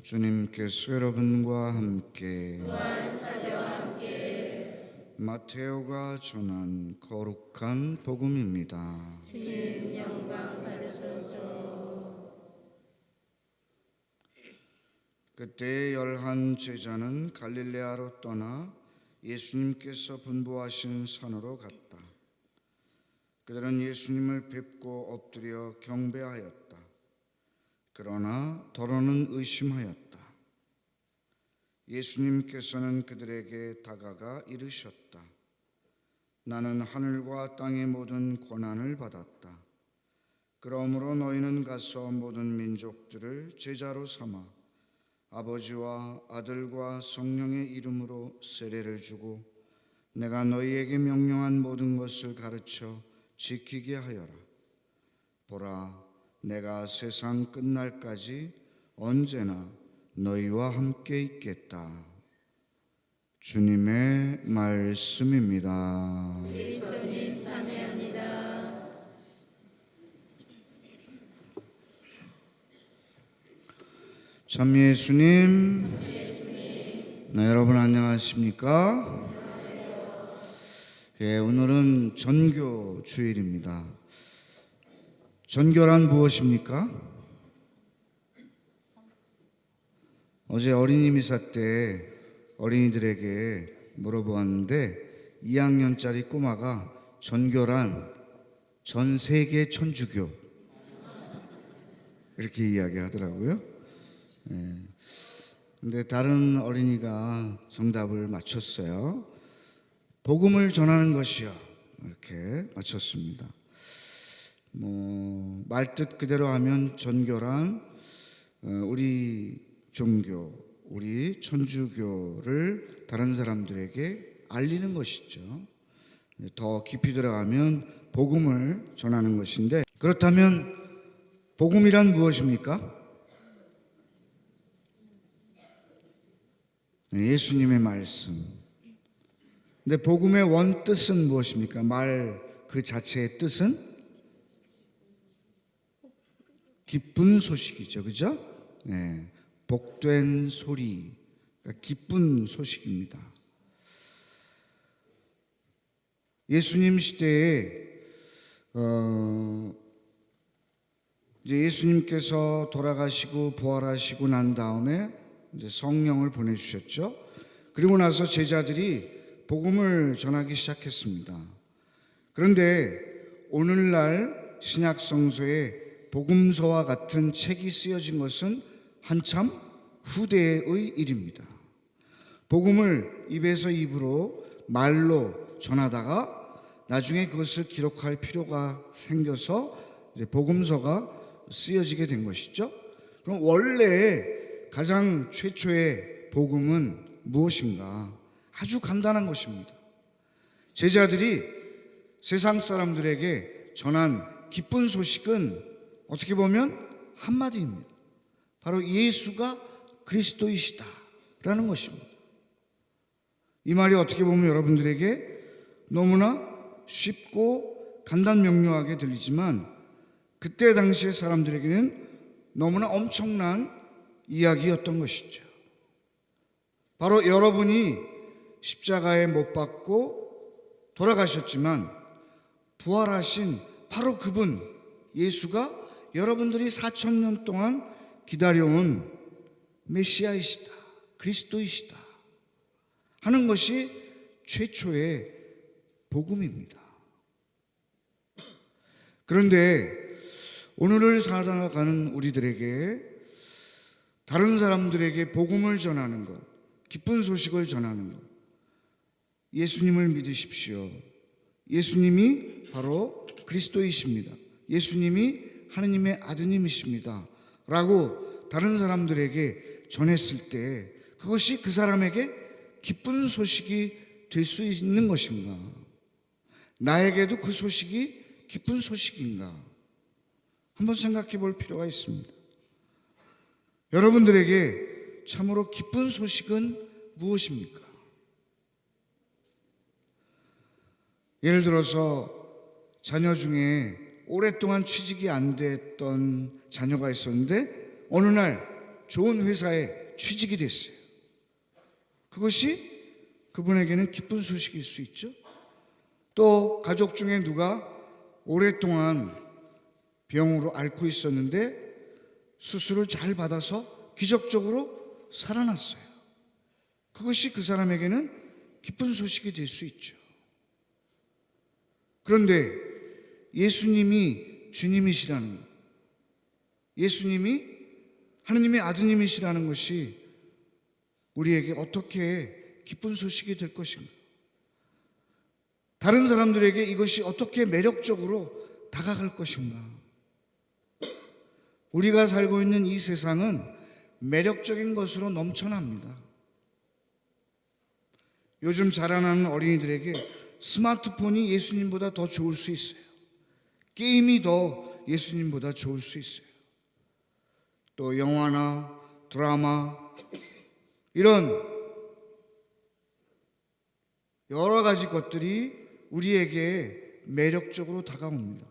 주님께서 여러분과 함께 또한 사제와 함께 마테오가 전한 거룩한 복음입니다. 주님 영광 받으소서. 그때 11 제자는 갈릴레아로 떠나 예수님께서 분부하신 산으로 갔다. 그들은 예수님을 뵙고 엎드려 경배하였다. 그러나 더러는 의심하였다. 예수님께서는 그들에게 다가가 이르셨다. 나는 하늘과 땅의 모든 권한을 받았다. 그러므로 너희는 가서 모든 민족들을 제자로 삼아 아버지와 아들과 성령의 이름으로 세례를 주고 내가 너희에게 명령한 모든 것을 가르쳐 지키게 하여라. 보라, 내가 세상 끝날까지 언제나 너희와 함께 있겠다. 주님의 말씀입니다. 그리스도님 참여합니다. 참 예수님, 네, 여러분 안녕하십니까? 예, 오늘은 전교 주일입니다. 전교란 무엇입니까? 어제 어린이 미사 때 어린이들에게 물어보았는데 2학년짜리 꼬마가 전교란 전 세계 천주교 이렇게 이야기하더라고요. 근데 다른 어린이가 정답을 맞췄어요. 복음을 전하는 것이요, 이렇게 맞췄습니다. 말뜻 그대로 하면 전교란 우리 종교, 우리 천주교를 다른 사람들에게 알리는 것이죠. 더 깊이 들어가면 복음을 전하는 것인데, 그렇다면 복음이란 무엇입니까? 예수님의 말씀. 근데 복음의 원뜻은 무엇입니까? 말 그 자체의 뜻은 기쁜 소식이죠, 그죠? 네, 복된 소리, 그러니까 기쁜 소식입니다. 예수님 시대에 이제 예수님께서 돌아가시고 부활하시고 난 다음에 이제 성령을 보내주셨죠. 그리고 나서 제자들이 복음을 전하기 시작했습니다. 그런데 오늘날 신약 성서에 복음서와 같은 책이 쓰여진 것은 한참 후대의 일입니다. 복음을 입에서 입으로 말로 전하다가 나중에 그것을 기록할 필요가 생겨서 이제 복음서가 쓰여지게 된 것이죠. 그럼 원래 가장 최초의 복음은 무엇인가? 아주 간단한 것입니다. 제자들이 세상 사람들에게 전한 기쁜 소식은 어떻게 보면 한마디입니다. 바로 예수가 그리스도이시다 라는 것입니다. 이 말이 어떻게 보면 여러분들에게 너무나 쉽고 간단명료하게 들리지만 그때 당시의 사람들에게는 너무나 엄청난 이야기였던 것이죠. 바로 여러분이 십자가에 못 박고 돌아가셨지만 부활하신 바로 그분 예수가 여러분들이 4000년 동안 기다려온 메시아이시다, 그리스도이시다 하는 것이 최초의 복음입니다. 그런데 오늘을 살아가는 우리들에게 다른 사람들에게 복음을 전하는 것, 기쁜 소식을 전하는 것, 예수님을 믿으십시오. 예수님이 바로 그리스도이십니다. 예수님이 하느님의 아드님이십니다 라고 다른 사람들에게 전했을 때 그것이 그 사람에게 기쁜 소식이 될 수 있는 것인가? 나에게도 그 소식이 기쁜 소식인가? 한번 생각해 볼 필요가 있습니다. 여러분들에게 참으로 기쁜 소식은 무엇입니까? 예를 들어서 자녀 중에 오랫동안 취직이 안 됐던 자녀가 있었는데 어느 날 좋은 회사에 취직이 됐어요. 그것이 그분에게는 기쁜 소식일 수 있죠. 또 가족 중에 누가 오랫동안 병으로 앓고 있었는데 수술을 잘 받아서 기적적으로 살아났어요. 그것이 그 사람에게는 기쁜 소식이 될 수 있죠. 그런데 예수님이 주님이시라는 것, 예수님이 하느님의 아드님이시라는 것이 우리에게 어떻게 기쁜 소식이 될 것인가? 다른 사람들에게 이것이 어떻게 매력적으로 다가갈 것인가? 우리가 살고 있는 이 세상은 매력적인 것으로 넘쳐납니다. 요즘 자라나는 어린이들에게 스마트폰이 예수님보다 더 좋을 수 있어요. 게임이 더 예수님보다 좋을 수 있어요. 또 영화나 드라마 이런 여러 가지 것들이 우리에게 매력적으로 다가옵니다.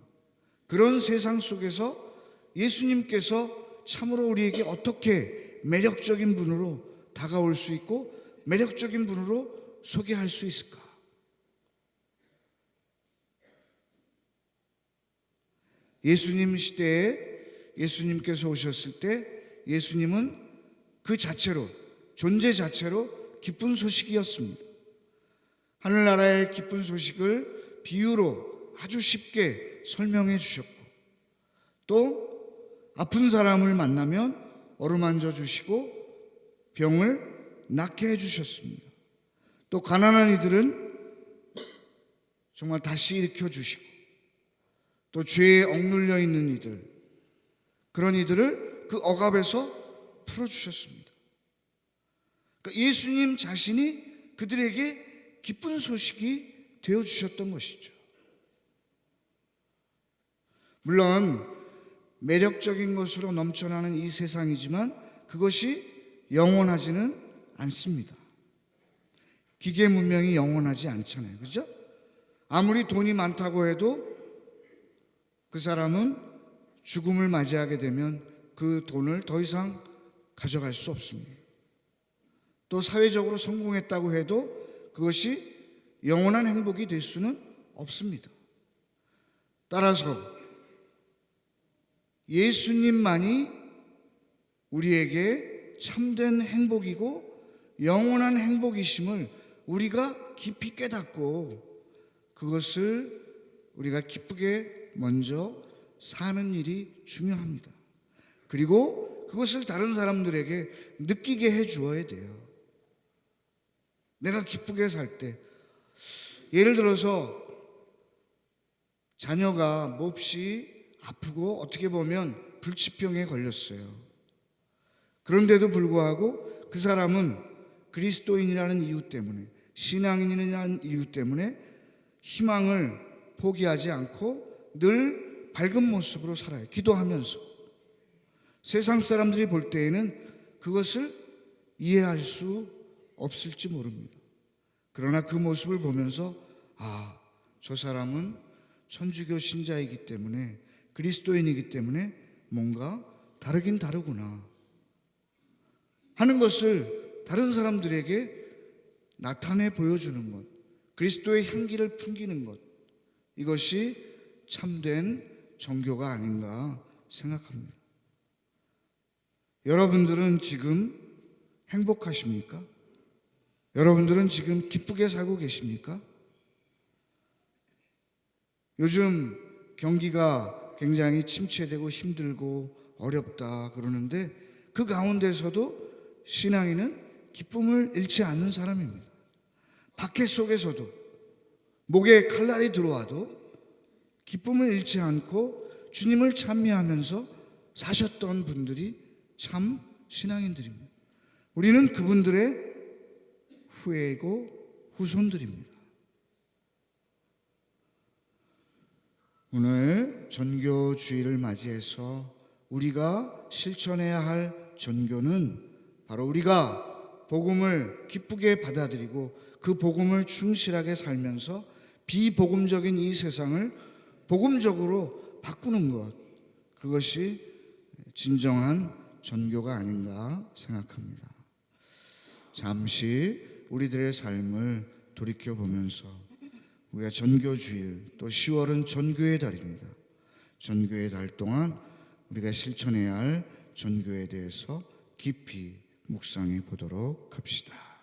그런 세상 속에서 예수님께서 참으로 우리에게 어떻게 매력적인 분으로 다가올 수 있고 매력적인 분으로 소개할 수 있을까? 예수님 시대에 예수님께서 오셨을 때 예수님은 그 자체로, 존재 자체로 기쁜 소식이었습니다. 하늘나라의 기쁜 소식을 비유로 아주 쉽게 설명해 주셨고, 또 아픈 사람을 만나면 어루만져 주시고 병을 낫게 해 주셨습니다. 또 가난한 이들은 정말 다시 일으켜 주시고, 또 죄에 억눌려 있는 이들, 그런 이들을 그 억압에서 풀어주셨습니다. 그러니까 예수님 자신이 그들에게 기쁜 소식이 되어주셨던 것이죠. 물론 매력적인 것으로 넘쳐나는 이 세상이지만 그것이 영원하지는 않습니다. 기계 문명이 영원하지 않잖아요. 그죠? 아무리 돈이 많다고 해도 그 사람은 죽음을 맞이하게 되면 그 돈을 더 이상 가져갈 수 없습니다. 또 사회적으로 성공했다고 해도 그것이 영원한 행복이 될 수는 없습니다. 따라서 예수님만이 우리에게 참된 행복이고 영원한 행복이심을 우리가 깊이 깨닫고 그것을 우리가 기쁘게 먼저 사는 일이 중요합니다. 그리고 그것을 다른 사람들에게 느끼게 해 주어야 돼요. 내가 기쁘게 살 때, 예를 들어서 자녀가 몹시 아프고 어떻게 보면 불치병에 걸렸어요. 그런데도 불구하고 그 사람은 그리스도인이라는 이유 때문에, 신앙인이라는 이유 때문에 희망을 포기하지 않고 늘 밝은 모습으로 살아요. 기도하면서. 세상 사람들이 볼 때에는 그것을 이해할 수 없을지 모릅니다. 그러나 그 모습을 보면서 아, 저 사람은 천주교 신자이기 때문에, 그리스도인이기 때문에 뭔가 다르긴 다르구나 하는 것을 다른 사람들에게 나타내 보여주는 것, 그리스도의 향기를 풍기는 것, 이것이 참된 종교가 아닌가 생각합니다. 여러분들은 지금 행복하십니까? 여러분들은 지금 기쁘게 살고 계십니까? 요즘 경기가 굉장히 침체되고 힘들고 어렵다 그러는데 그 가운데서도 신앙인은 기쁨을 잃지 않는 사람입니다. 박해 속에서도 목에 칼날이 들어와도 기쁨을 잃지 않고 주님을 찬미하면서 사셨던 분들이 참 신앙인들입니다. 우리는 그분들의 후예이고 후손들입니다. 오늘 전교주의를 맞이해서 우리가 실천해야 할 전교는 바로 우리가 복음을 기쁘게 받아들이고 그 복음을 충실하게 살면서 비복음적인 이 세상을 복음적으로 바꾸는 것, 그것이 진정한 전교가 아닌가 생각합니다. 잠시 우리들의 삶을 돌이켜보면서 우리가 전교주일, 또 10월은 전교의 달입니다. 전교의 달 동안 우리가 실천해야 할 전교에 대해서 깊이 묵상해 보도록 합시다.